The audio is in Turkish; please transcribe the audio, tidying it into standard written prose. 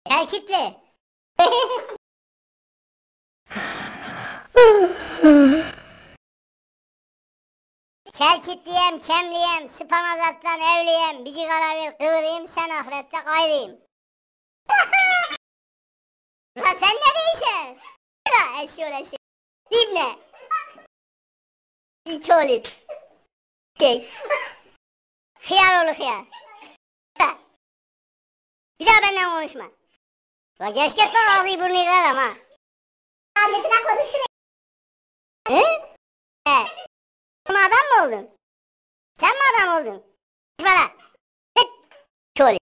Gel kitli. Çelçitliyem, çemliyem, Spanazart'tan evliyem, bici karavil kıvırayım, sen ahirette gayrıyım. Lan sen ne değişen? La eşşoğlu İbne. İki oğlu. Hıyar oğlu hıyar. Bir daha benden konuşma. La geç git lan ağzıyı burnu yıkarım ha. Ahmet'ine konuşsun. He? He. Sen adam mı oldun? Sen mi adam oldun? Bana. Git. Şöyle.